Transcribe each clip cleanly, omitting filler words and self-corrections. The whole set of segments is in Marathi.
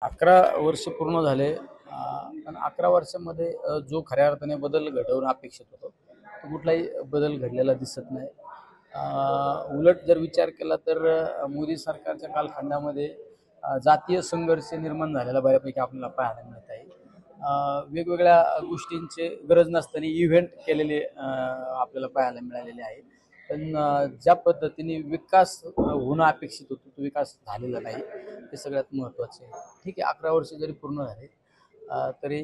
11 वर्ष पूर्ण झाले. पण 11 वर्षामध्ये जो खऱ्या अर्थाने बदल घडवणं अपेक्षित होतं, तो कुठलाही बदल घडलेला दिसत नाही. उलट जर विचार केला तर मोदी सरकारच्या कालखंडामध्ये जातीय संघर्ष निर्माण झालेला बऱ्यापैकी आपल्याला पाहायला मिळत आहे. वेगवेगळ्या गोष्टींचे गरज नसताना इव्हेंट केलेले आपल्याला पाहायला मिळालेले आहे. पण ज्या पद्धतीने विकास होणं अपेक्षित होतं तो विकास झालेला नाही, हे सगळ्यात महत्त्वाचं आहे. ठीक आहे, 11 वर्ष जरी पूर्ण झाले तरी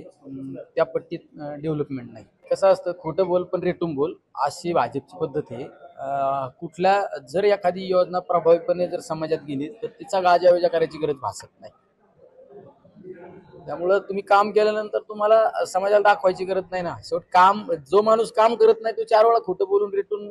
त्या पट्टीत डेव्हलपमेंट नाही. कसं असतं, खोटं बोल पण रेटून बोल अशी भाजपची पद्धत आहे. कुठल्या जर एखादी योजना प्रभावीपणे जर समाजात गेली तर तिचा गाजावाजा करायची गरज भासत नाही. त्यामुळं तुम्ही काम केल्यानंतर तुम्हाला समाजाला दाखवायची गरज नाही ना. शेवट काम जो माणूस काम करत नाही तो 4 वेळा खोटं बोलून रेटून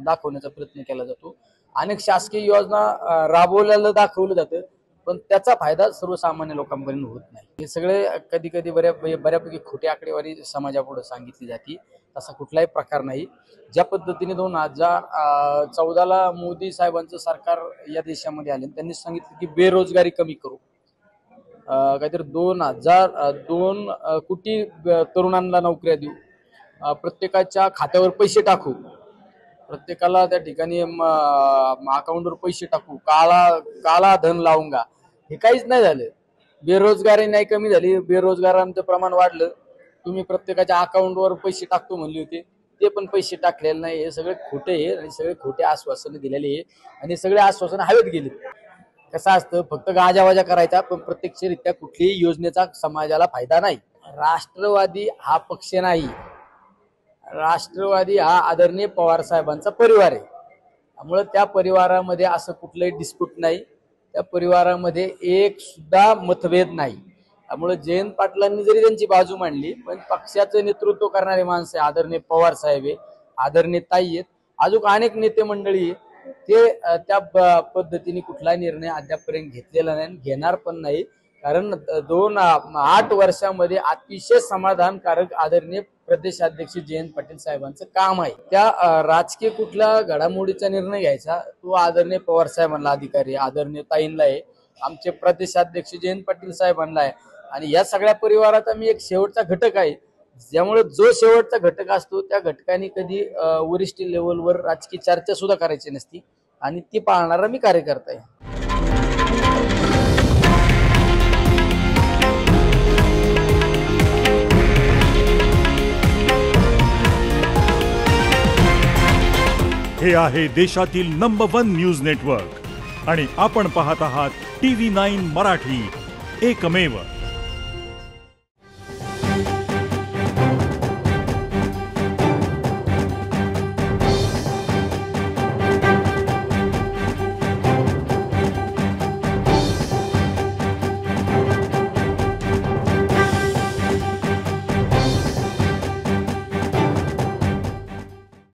दाखवण्याचा प्रयत्न केला जातो. अनेक शासकीय योजना राबवल्याला दाखवलं जातं, पण त्याचा फायदा सर्वसामान्य लोकांपर्यंत होत नाही. हे सगळे कधी कधी बऱ्यापैकी खोटी आकडेवारी समाजापुढे सांगितली जाते. तसा कुठलाही प्रकार नाही. ज्या पद्धतीने 2014ला मोदी साहेबांचं सरकार या देशामध्ये आले, त्यांनी सांगितलं की बेरोजगारी कमी करू, काहीतरी 2 कोटी तरुणांना नोकऱ्या देऊ, प्रत्येकाच्या खात्यावर पैसे टाकू, प्रत्येकाला त्या ठिकाणी अकाउंटवर पैसे टाकू, काला धन लावूंगा. हे काहीच नाही झालं. बेरोजगारी नाही कमी झाली, बेरोजगारांचं प्रमाण वाढलं. तुम्ही प्रत्येकाच्या अकाउंटवर पैसे टाकतो म्हणले होते, ते पण पैसे टाकलेले नाही. हे सगळे खोटे आहे आणि सगळे खोटे आश्वासनं दिलेले आहे आणि सगळे आश्वासनं हवेत गेले. कसं असतं, फक्त गाजावाजा करायचा पण प्रत्यक्षरित्या कुठल्याही योजनेचा समाजाला फायदा नाही. राष्ट्रवादी हा पक्ष नाही, राष्ट्रवादी हा आदरणीय पवार साहेबांचा परिवार आहे. त्यामुळे त्या परिवारामध्ये असं कुठलंही डिस्प्यूट नाही, त्या परिवारामध्ये एक सुद्धा मतभेद नाही. त्यामुळे जयंत पाटलांनी जरी त्यांची बाजू मांडली, पण पक्षाचं नेतृत्व करणारे माणसं आदरणीय पवार साहेब आहे, आदरणीय ताई आहेत, अजून अनेक नेते मंडळी आहे, ते त्या पद्धतीने कुठला निर्णय अद्यापर्यंत घेतलेला नाही, घेणार पण नाही. कारण 8 वर्षामध्ये अतिशय समाधानकारक आदरणीय प्रदेशाध्यक्ष जयंत पाटील साहेबांचं काम आहे. त्या राजकीय कुठल्या घडामोडीचा निर्णय घ्यायचा तो आदरणीय पवार साहेबांना अधिकारी, आदरणीय ताईंना आहे, आमचे प्रदेशाध्यक्ष जयंत पाटील साहेबांना आहे. आणि या सगळ्या परिवाराचा मी एक शेवटचा घटक आहे. ज्यामुळे जो शेवटचा घटक असतो त्या घटकाने कधी वरिष्ठ लेवलवर राजकीय चर्चा सुद्धा करायची नसती आणि ती पाळणारा मी कार्यकर्ता आहे. हे आहे देशातील नंबर 1 न्यूज नेटवर्क आणि आपण पाहत आहात TV9 मराठी, एकमेव.